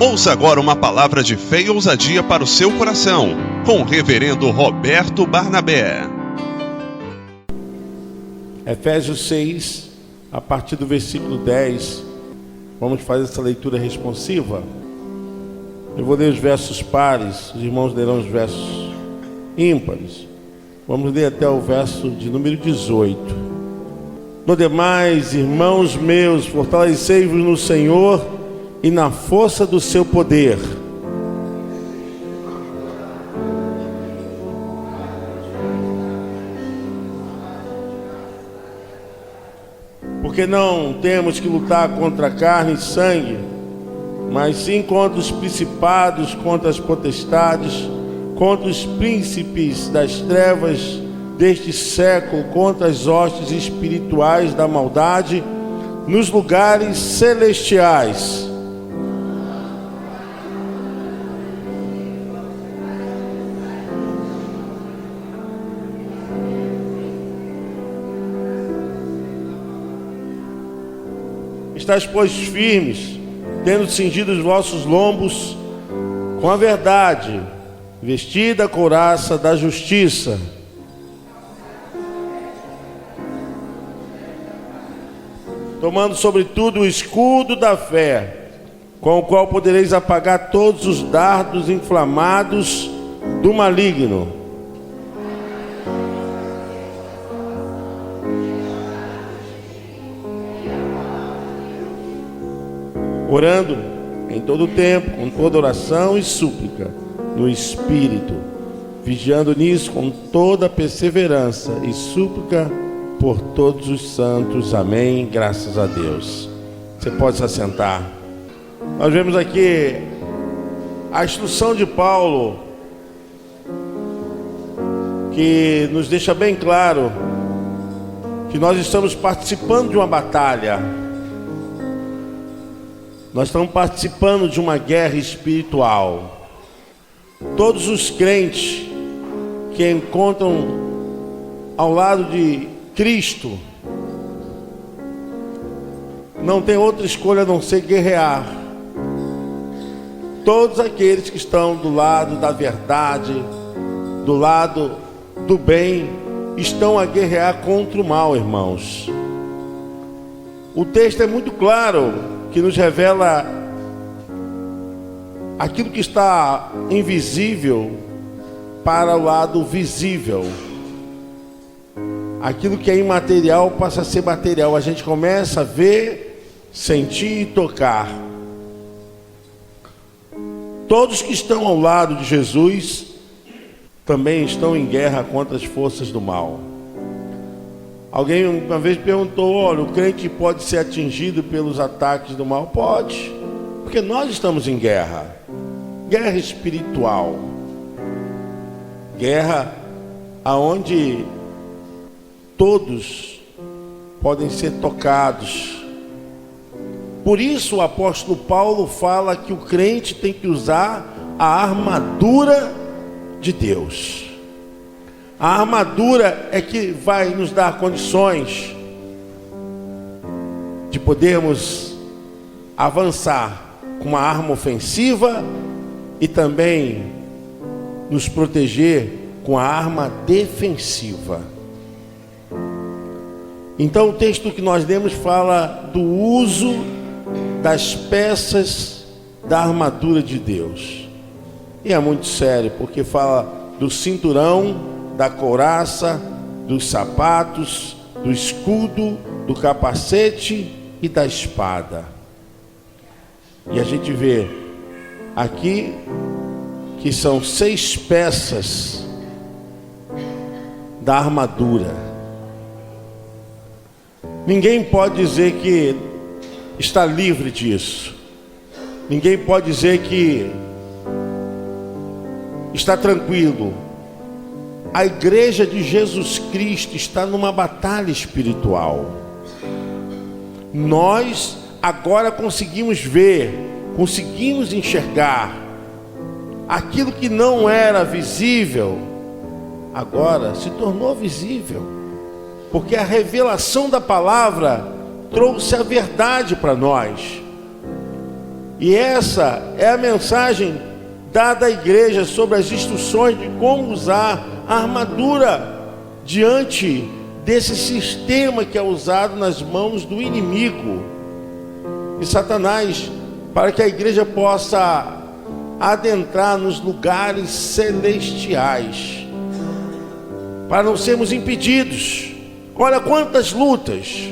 Ouça agora uma palavra de fé e ousadia para o seu coração, com o reverendo Roberto Barnabé. Efésios 6, a partir do versículo 10, vamos fazer essa leitura responsiva. Eu vou ler os versos pares, os irmãos lerão os versos ímpares. Vamos ler até o verso de número 18. No demais, irmãos meus, fortalecei-vos no Senhor e na força do seu poder. Porque não temos que lutar contra carne e sangue, mas sim contra os principados, contra as potestades, contra os príncipes das trevas deste século, contra as hostes espirituais da maldade nos lugares celestiais. Estais, pois, firmes, tendo cingido os vossos lombos com a verdade, vestida a couraça da justiça, tomando sobretudo o escudo da fé, com o qual podereis apagar todos os dardos inflamados do maligno. Orando em todo o tempo, com toda oração e súplica, no Espírito, vigiando nisso com toda perseverança e súplica por todos os santos. Amém. Graças a Deus. Você pode se assentar. Nós vemos aqui a instrução de Paulo, que nos deixa bem claro que nós estamos participando de uma batalha. Nós estamos participando de uma guerra espiritual. Todos os crentes que encontram ao lado de Cristo não tem outra escolha a não ser guerrear. Todos aqueles que estão do lado da verdade, do lado do bem, estão a guerrear contra o mal, irmãos. O texto é muito claro, que nos revela aquilo que está invisível para o lado visível. Aquilo que é imaterial passa a ser material. A gente começa a ver, sentir e tocar. Todos que estão ao lado de Jesus também estão em guerra contra as forças do mal. Alguém uma vez perguntou: olha, o crente pode ser atingido pelos ataques do mal? Pode, porque nós estamos em guerra. Guerra espiritual. Guerra aonde todos podem ser tocados. Por isso o apóstolo Paulo fala que o crente tem que usar a armadura de Deus. A armadura é que vai nos dar condições de podermos avançar com uma arma ofensiva e também nos proteger com a arma defensiva. Então o texto que nós lemos fala do uso das peças da armadura de Deus. E é muito sério, porque fala do cinturão, da couraça, dos sapatos, do escudo, do capacete e da espada. E a gente vê aqui que são 6 peças da armadura. Ninguém pode dizer que está livre disso. Ninguém pode dizer que está tranquilo. A igreja de Jesus Cristo está numa batalha espiritual. Nós agora conseguimos ver, conseguimos enxergar aquilo que não era visível, agora se tornou visível, porque a revelação da palavra trouxe a verdade para nós. E essa é a mensagem dada à igreja sobre as instruções de como usar a armadura diante desse sistema que é usado nas mãos do inimigo e Satanás, para que a igreja possa adentrar nos lugares celestiais, para não sermos impedidos. Olha quantas lutas,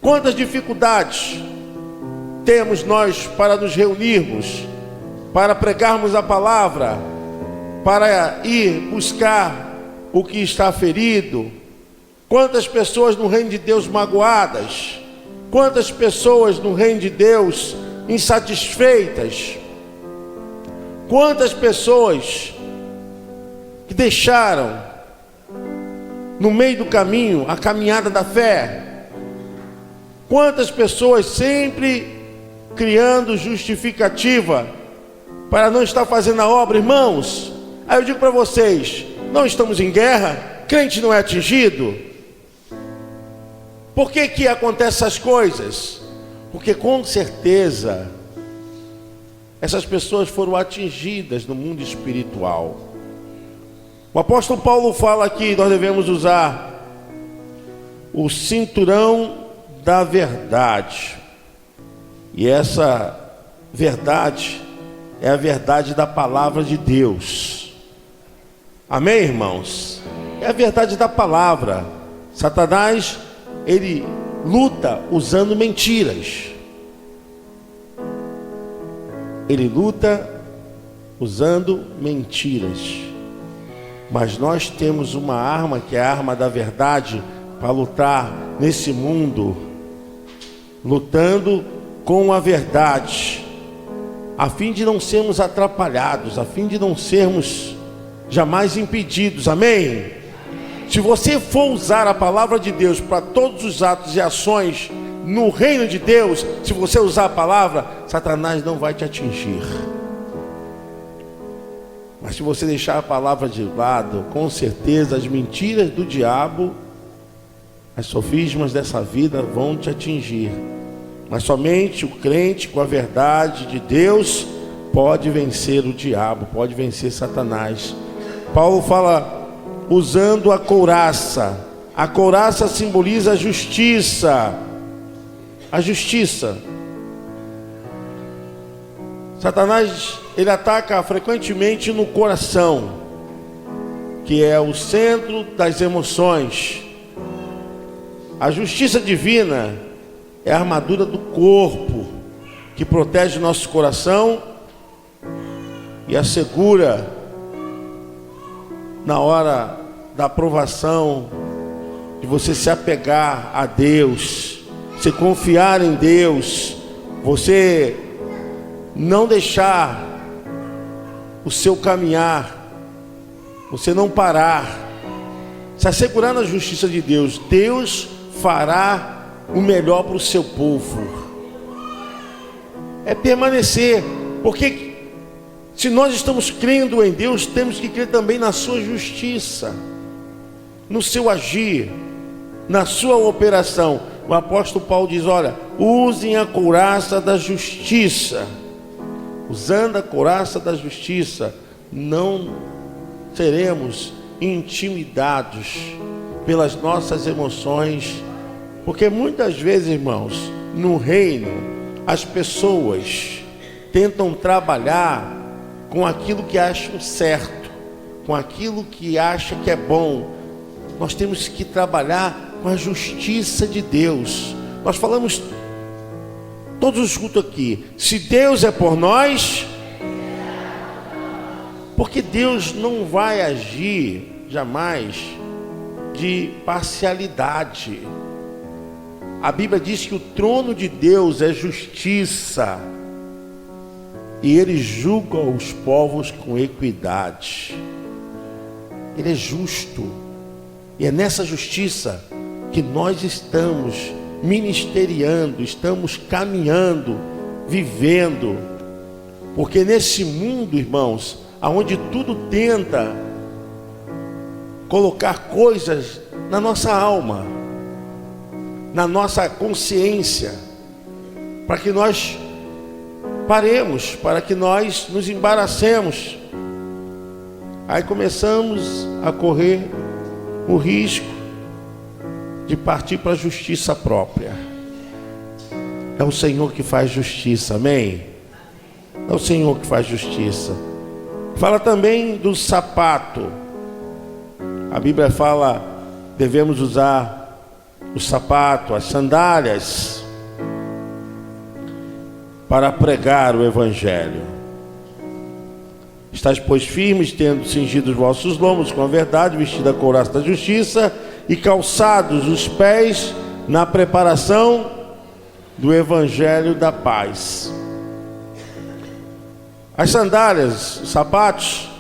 quantas dificuldades temos nós para nos reunirmos, para pregarmos a palavra, para ir buscar o que está ferido. Quantas pessoas no reino de Deus magoadas, quantas pessoas no reino de Deus insatisfeitas, quantas pessoas que deixaram no meio do caminho a caminhada da fé, quantas pessoas sempre criando justificativa para não estar fazendo a obra. Irmãos, aí eu digo para vocês, não estamos em guerra, crente não é atingido. Por que que acontecem essas coisas? Porque com certeza essas pessoas foram atingidas no mundo espiritual. O apóstolo Paulo fala que nós devemos usar o cinturão da verdade. E essa verdade é a verdade da palavra de Deus. Amém, irmãos? É a verdade da palavra. Satanás, ele luta usando mentiras. Ele luta usando mentiras. Mas nós temos uma arma, que é a arma da verdade, para lutar nesse mundo, lutando com a verdade, a fim de não sermos atrapalhados, a fim de não sermos jamais impedidos. Amém? Se você for usar a palavra de Deus para todos os atos e ações no reino de Deus, se você usar a palavra, Satanás não vai te atingir. Mas se você deixar a palavra de lado, com certeza as mentiras do diabo, as sofismas dessa vida vão te atingir. Mas somente o crente com a verdade de Deus pode vencer o diabo, pode vencer Satanás. Paulo fala usando a couraça. A couraça simboliza a justiça. A justiça. Satanás, ele ataca frequentemente no coração, que é o centro das emoções. A justiça divina é a armadura do corpo, que protege nosso coração e assegura na hora da provação, de você se apegar a Deus, você confiar em Deus, você não deixar o seu caminhar, você não parar, se assegurar na justiça de Deus. Deus fará o melhor para o seu povo. É permanecer, porque se nós estamos crendo em Deus, temos que crer também na sua justiça, no seu agir, na sua operação. O apóstolo Paulo diz: olha, usem a couraça da justiça. Usando a couraça da justiça, não seremos intimidados pelas nossas emoções, porque muitas vezes, irmãos, no reino, as pessoas tentam trabalhar com aquilo que acham certo, com aquilo que acham que é bom. Nós temos que trabalhar com a justiça de Deus. Nós falamos todos os cultos aqui, se Deus é por nós, porque Deus não vai agir jamais de parcialidade. A Bíblia diz que o trono de Deus é justiça, e Ele julga os povos com equidade. Ele é justo, e é nessa justiça que nós estamos ministeriando, estamos caminhando, vivendo. Porque nesse mundo, irmãos, aonde tudo tenta colocar coisas na nossa alma, na nossa consciência, para que nós paremos, para que nós nos embaracemos. Aí começamos a correr o risco de partir para a justiça própria. É o Senhor que faz justiça, amém? É o Senhor que faz justiça. Fala também do sapato. A Bíblia fala, devemos usar o sapato, as sandálias, para pregar o Evangelho. Estais, pois, firmes, tendo cingido os vossos lombos com a verdade, vestida a couraça da justiça e calçados os pés na preparação do Evangelho da paz. As sandálias, os sapatos,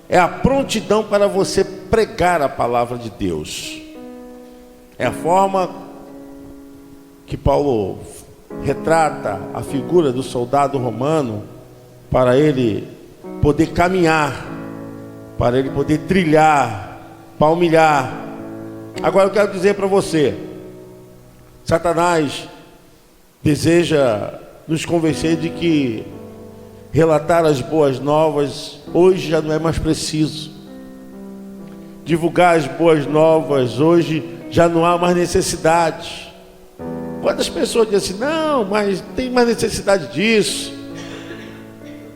é a prontidão para você pregar a palavra de Deus. É a forma que Paulo retrata a figura do soldado romano, para ele poder caminhar, para ele poder trilhar, palmilhar. Agora eu quero dizer para você, Satanás deseja nos convencer de que relatar as boas novas hoje já não é mais preciso. Divulgar as boas novas hoje já não há mais necessidade. Quantas pessoas dizem assim, não, mas tem mais necessidade disso,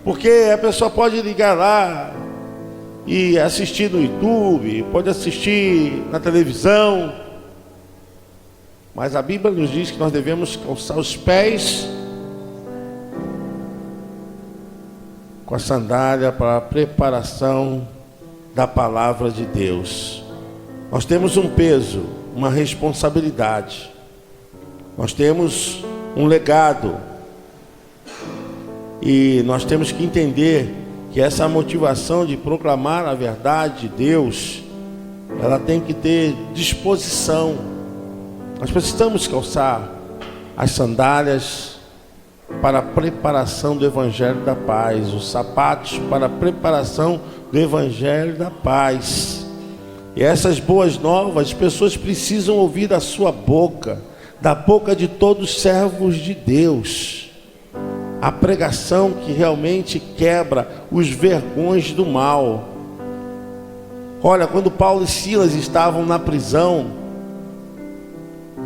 porque a pessoa pode ligar lá e assistir no YouTube, pode assistir na televisão, mas a Bíblia nos diz que nós devemos calçar os pés com a sandália para a preparação da palavra de Deus. Nós temos um peso, uma responsabilidade, nós temos um legado, e nós temos que entender que essa motivação de proclamar a verdade de Deus, ela tem que ter disposição. Nós precisamos calçar as sandálias para a preparação do Evangelho da paz, os sapatos para a preparação do Evangelho da paz. E essas boas novas, as pessoas precisam ouvir da sua boca, da boca de todos os servos de Deus, a pregação que realmente quebra os vergões do mal. Olha, quando Paulo e Silas estavam na prisão,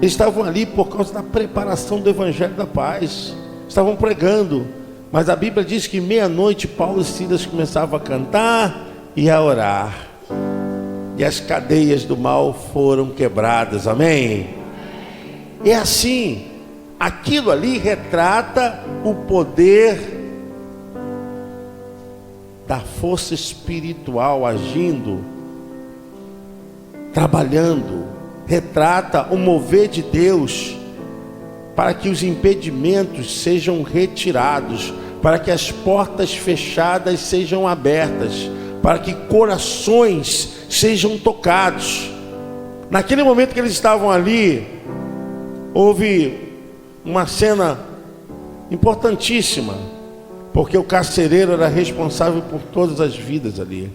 eles estavam ali por causa da preparação do Evangelho da paz, estavam pregando, mas a Bíblia diz que meia-noite Paulo e Silas começavam a cantar e a orar, e as cadeias do mal foram quebradas, amém? É assim, aquilo ali retrata o poder da força espiritual agindo, trabalhando, retrata o mover de Deus para que os impedimentos sejam retirados, para que as portas fechadas sejam abertas, para que corações sejam tocados. Naquele momento que eles estavam ali, houve uma cena importantíssima, porque o carcereiro era responsável por todas as vidas ali,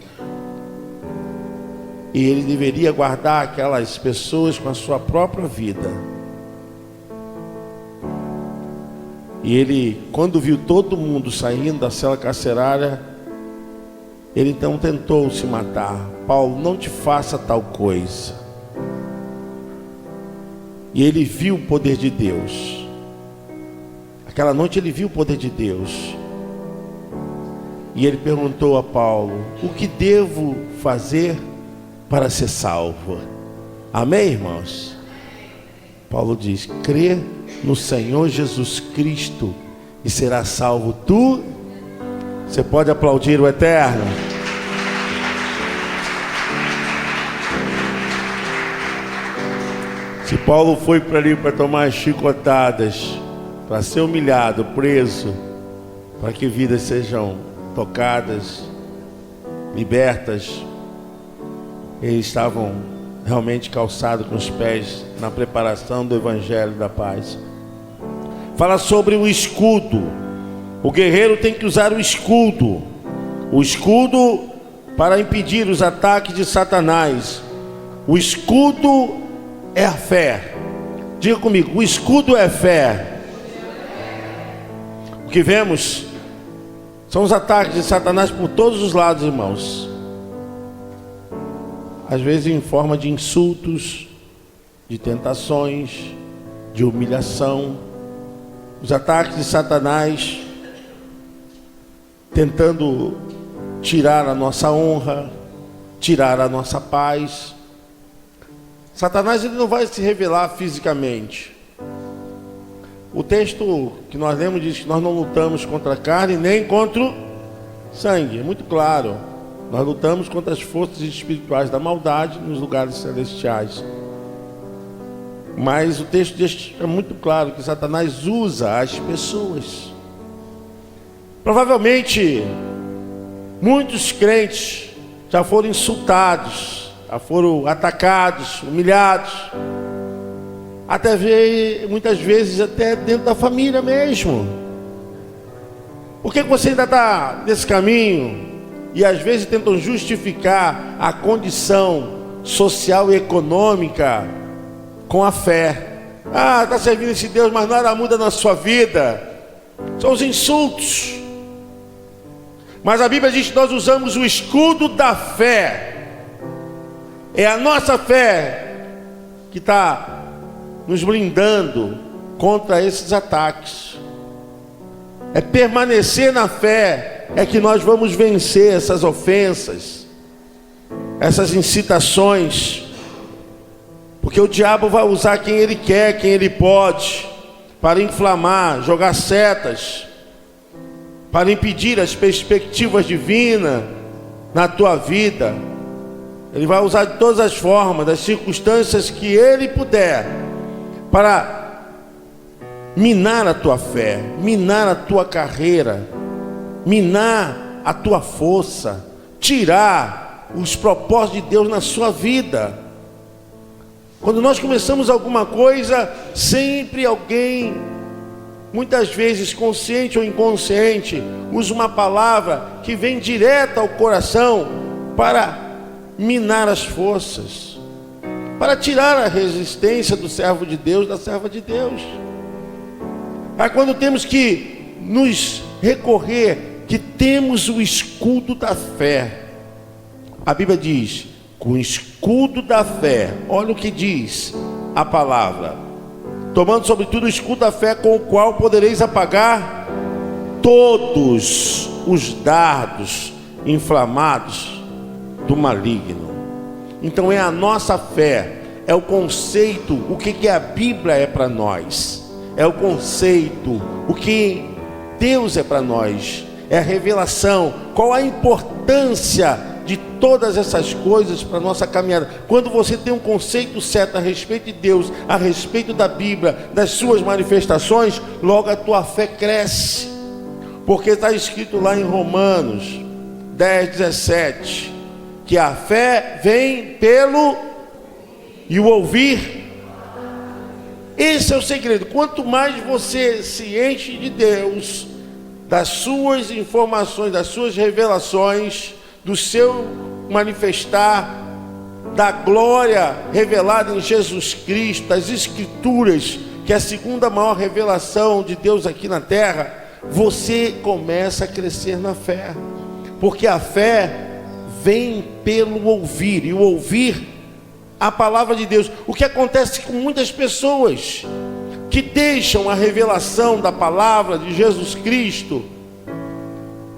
e ele deveria guardar aquelas pessoas com a sua própria vida. E ele, quando viu todo mundo saindo da cela carcerária, ele então tentou se matar. Paulo, não te faça tal coisa. E ele viu o poder de Deus. Aquela noite ele viu o poder de Deus. E ele perguntou a Paulo, o que devo fazer para ser salvo? Amém, irmãos? Paulo diz, crê no Senhor Jesus Cristo e será salvo tu. Você pode aplaudir o Eterno? Se Paulo foi para ali para tomar chicotadas, para ser humilhado, preso, para que vidas sejam tocadas, libertas, eles estavam realmente calçados com os pés na preparação do Evangelho da paz. Fala sobre o escudo. O guerreiro tem que usar o escudo para impedir os ataques de Satanás. O escudo é a fé. Diga comigo, o escudo é fé. O que vemos São os ataques de Satanás por todos os lados, irmãos. Às vezes em forma de insultos, de tentações, de humilhação. Os ataques de Satanás tentando tirar a nossa honra, tirar a nossa paz. Satanás, ele não vai se revelar fisicamente. O texto que nós lemos diz que nós não lutamos contra a carne nem contra o sangue. É muito claro. Nós lutamos contra as forças espirituais da maldade nos lugares celestiais. Mas o texto é muito claro que Satanás usa as pessoas. Provavelmente muitos crentes já foram insultados, já foram atacados, humilhados, muitas vezes até dentro da família mesmo. Por que você ainda está nesse caminho? E às vezes tentam justificar a condição social e econômica com a fé. Ah, está servindo esse Deus, mas nada muda na sua vida. São os insultos. Mas a Bíblia diz que nós usamos o escudo da fé. É a nossa fé que está nos blindando contra esses ataques. É permanecer na fé, é que nós vamos vencer essas ofensas, essas incitações. Porque o diabo vai usar quem ele quer, quem ele pode, para inflamar, jogar setas, para impedir as perspectivas divinas na tua vida. Ele vai usar de todas as formas, das circunstâncias que ele puder, para minar a tua fé, minar a tua carreira, minar a tua força, tirar os propósitos de Deus na sua vida. Quando nós começamos alguma coisa, sempre alguém, muitas vezes consciente ou inconsciente, usa uma palavra que vem direta ao coração para minar as forças, para tirar a resistência do servo de Deus, da serva de Deus. Aí quando temos que nos recorrer, que temos o escudo da fé, a Bíblia diz, com o escudo da fé, olha o que diz a palavra: tomando sobretudo o escudo da fé, com o qual podereis apagar todos os dardos inflamados do maligno. Então é a nossa fé, é o conceito, o que a Bíblia é para nós, é o conceito, o que Deus é para nós, é a revelação, qual a importância de todas essas coisas para a nossa caminhada. Quando você tem um conceito certo a respeito de Deus, a respeito da Bíblia, das suas manifestações, logo a tua fé cresce. Porque está escrito lá em Romanos 10:17, que a fé vem pelo e o ouvir. Esse é o segredo. Quanto mais você se enche de Deus, das suas informações, das suas revelações, do seu manifestar, da glória revelada em Jesus Cristo, das Escrituras, que é a segunda maior revelação de Deus aqui na terra, você começa a crescer na fé, porque a fé vem pelo ouvir, e o ouvir a palavra de Deus. O que acontece com muitas pessoas que deixam a revelação da palavra de Jesus Cristo,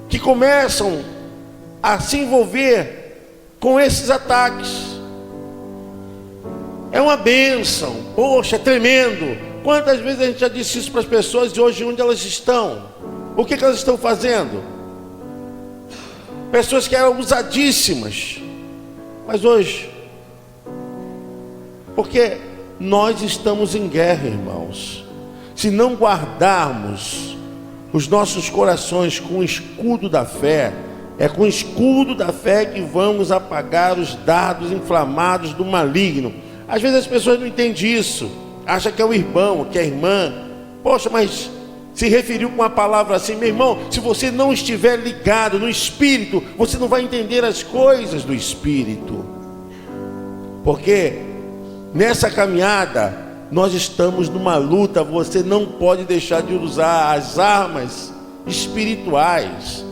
que começam a se envolver com esses ataques. É uma bênção, poxa, é tremendo. Quantas vezes a gente já disse isso para as pessoas, e hoje onde elas estão? O que elas estão fazendo? Pessoas que eram usadíssimas, mas hoje, porque nós estamos em guerra, irmãos. Se não guardarmos os nossos corações com o escudo da fé, é com o escudo da fé que vamos apagar os dardos inflamados do maligno. Às vezes as pessoas não entendem isso, acham que é o irmão, que é a irmã. Poxa, mas se referiu com uma palavra assim, meu irmão, se você não estiver ligado no Espírito, você não vai entender as coisas do Espírito. Porque nessa caminhada nós estamos numa luta. Você não pode deixar de usar as armas espirituais,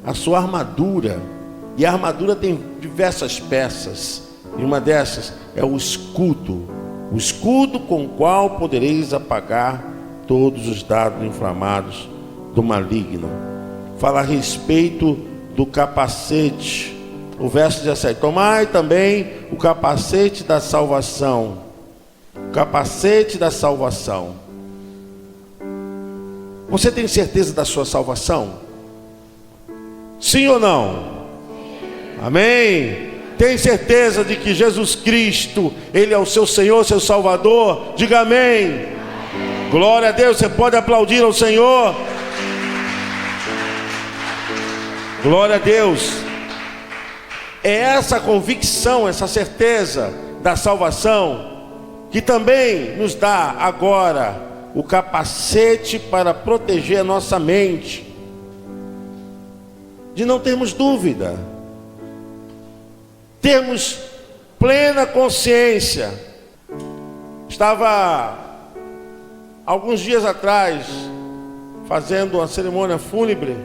a sua armadura. E a armadura tem diversas peças. E uma dessas é o escudo com o qual podereis apagar todos os dardos inflamados do maligno. Fala a respeito do capacete. O verso 17: tomai também o capacete da salvação. O capacete da salvação. Você tem certeza da sua salvação? Sim ou não? Amém? Tem certeza de que Jesus Cristo, Ele é o seu Senhor, seu Salvador? Diga amém. Glória a Deus. Você pode aplaudir ao Senhor? Glória a Deus. É essa convicção, essa certeza da salvação que também nos dá agora o capacete para proteger a nossa mente, de não termos dúvida, termos plena consciência. Estava alguns dias atrás fazendo uma cerimônia fúnebre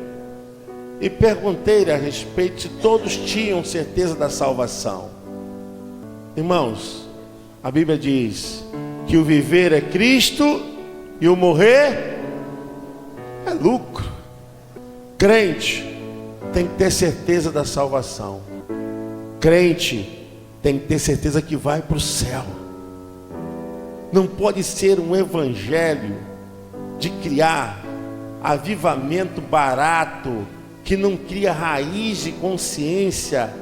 e perguntei-lhe a respeito se todos tinham certeza da salvação. Irmãos, a Bíblia diz que o viver é Cristo e o morrer é lucro. Crente tem que ter certeza da salvação. Crente tem que ter certeza que vai para o céu. Não pode ser um evangelho de criar avivamento barato, que não cria raiz de consciência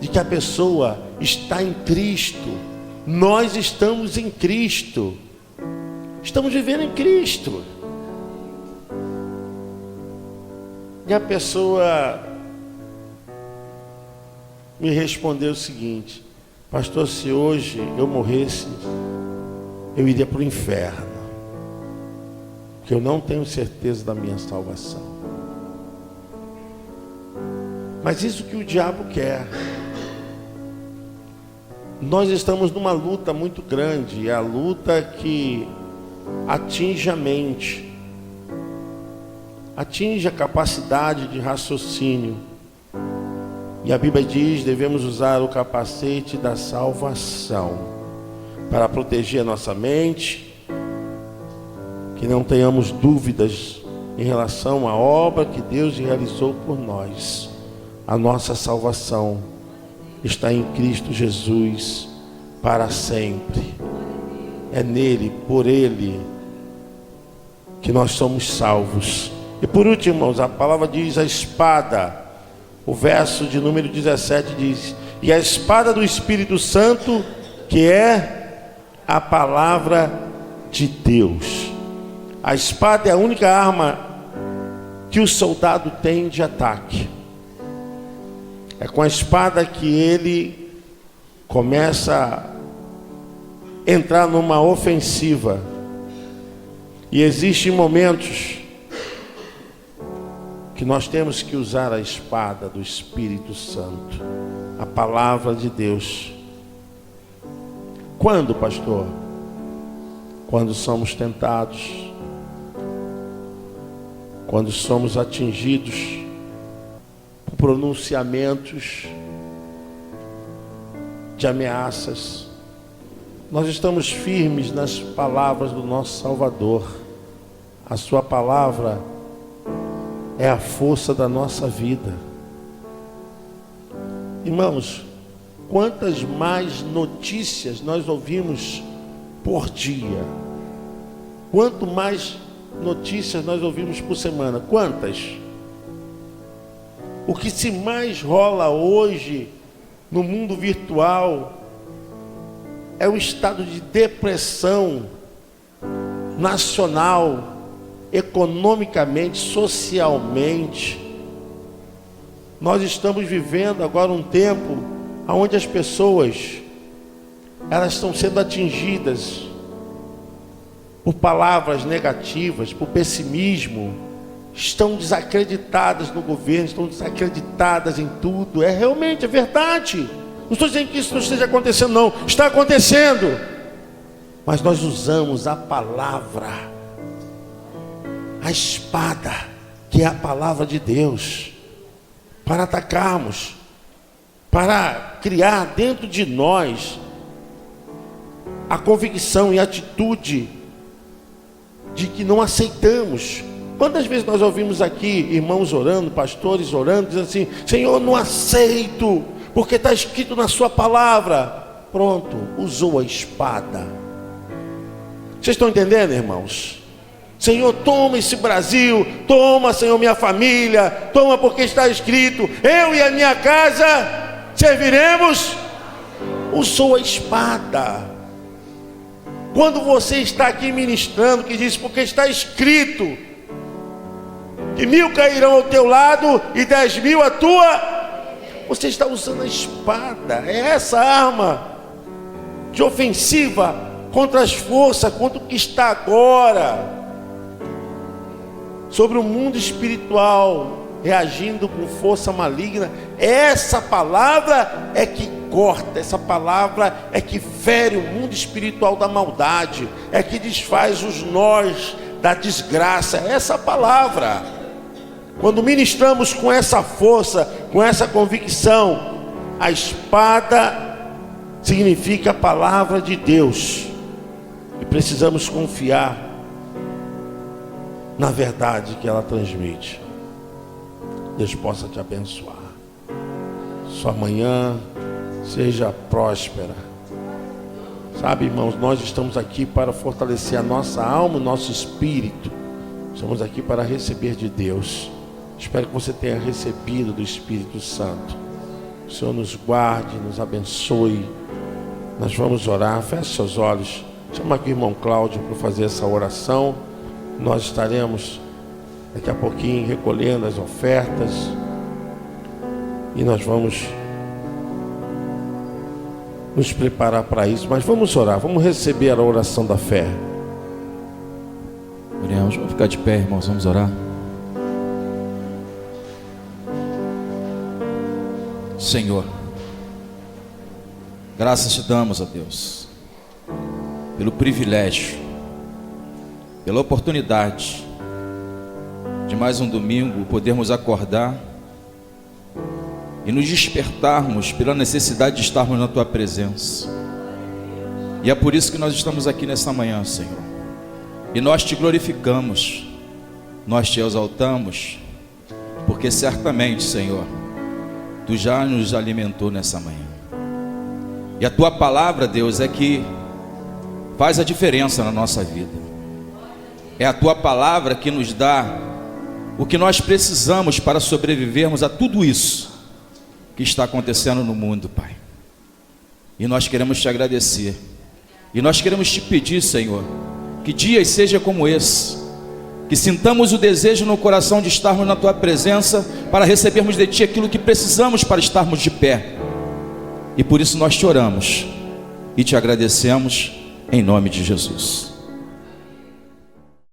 de que a pessoa está em Cristo. Nós estamos em Cristo. Estamos vivendo em Cristo. E a pessoa me respondeu o seguinte: pastor, se hoje eu morresse, eu iria para o inferno, porque eu não tenho certeza da minha salvação. Mas isso que o diabo quer. Nós estamos numa luta muito grande, é a luta que atinge a mente, atinge a capacidade de raciocínio. E a Bíblia diz: devemos usar o capacete da salvação para proteger a nossa mente, que não tenhamos dúvidas em relação à obra que Deus realizou por nós. A nossa salvação está em Cristo Jesus para sempre. É nele, por ele, que nós somos salvos. E por último, irmãos, a palavra diz: a espada. O verso de número 17 diz: e a espada do Espírito Santo, que é a palavra de Deus. A espada é a única arma que o soldado tem de ataque. É com a espada que ele começa a entrar numa ofensiva. E existem momentos que nós temos que usar a espada do Espírito Santo, a palavra de Deus. Quando, pastor? Quando somos tentados, quando somos atingidos por pronunciamentos de ameaças. Nós estamos firmes nas palavras do nosso Salvador. A sua palavra é a força da nossa vida. Irmãos, quantas mais notícias nós ouvimos por dia? Quanto mais notícias nós ouvimos por semana? Quantas? O que se mais rola hoje no mundo virtual é o estado de depressão nacional, economicamente, socialmente. Nós estamos vivendo agora um tempo onde as pessoas, elas estão sendo atingidas por palavras negativas, por pessimismo, estão desacreditadas no governo, estão desacreditadas em tudo. É realmente, é verdade. Não estou dizendo que isso não esteja acontecendo, não. Está acontecendo. Mas nós usamos a palavra, a espada, que é a palavra de Deus. para atacarmos, para criar dentro de nós a convicção e a atitude de que não aceitamos. Quantas vezes nós ouvimos aqui irmãos orando, pastores orando, dizendo assim: Senhor, não aceito, porque está escrito na sua palavra. Pronto, usou a espada. Vocês estão entendendo, irmãos? Senhor, toma esse Brasil, toma, Senhor, minha família, toma, porque está escrito: eu e a minha casa serviremos. Usou a espada. Quando você está aqui ministrando, que diz: porque está escrito que 1000 cairão ao teu lado e 10.000 à tua, você está usando a espada. É essa arma de ofensiva contra as forças, contra o que está agora, sobre o mundo espiritual, reagindo com força maligna. Essa palavra é que corta, essa palavra é que fere o mundo espiritual da maldade, é que desfaz os nós da desgraça. Essa palavra, quando ministramos com essa força, com essa convicção, a espada significa a palavra de Deus, e precisamos confiar na verdade que ela transmite. Deus possa te abençoar. Sua manhã seja próspera. Sabe, irmãos, nós estamos aqui para fortalecer a nossa alma, o nosso espírito. Estamos aqui para receber de Deus. Espero que você tenha recebido do Espírito Santo. O Senhor nos guarde, nos abençoe. Nós vamos orar. Feche seus olhos. Chama aqui o irmão Cláudio para fazer essa oração. Nós estaremos daqui a pouquinho recolhendo as ofertas, e nós vamos nos preparar para isso. Mas vamos orar, vamos receber a oração da fé. Vamos ficar de pé, irmãos, vamos orar. Senhor, graças te damos, ó Deus, pelo privilégio, pela oportunidade de mais um domingo podermos acordar e nos despertarmos pela necessidade de estarmos na tua presença. E é por isso que nós estamos aqui nessa manhã, Senhor, e nós te glorificamos, nós te exaltamos, porque certamente, Senhor, tu já nos alimentou nessa manhã, e a tua palavra, Deus, é que faz a diferença na nossa vida. É a tua palavra que nos dá o que nós precisamos para sobrevivermos a tudo isso que está acontecendo no mundo, Pai. E nós queremos te agradecer, e nós queremos te pedir, Senhor, que dias seja como esse, que sintamos o desejo no coração de estarmos na tua presença, para recebermos de ti aquilo que precisamos para estarmos de pé. E por isso nós te oramos e te agradecemos, em nome de Jesus.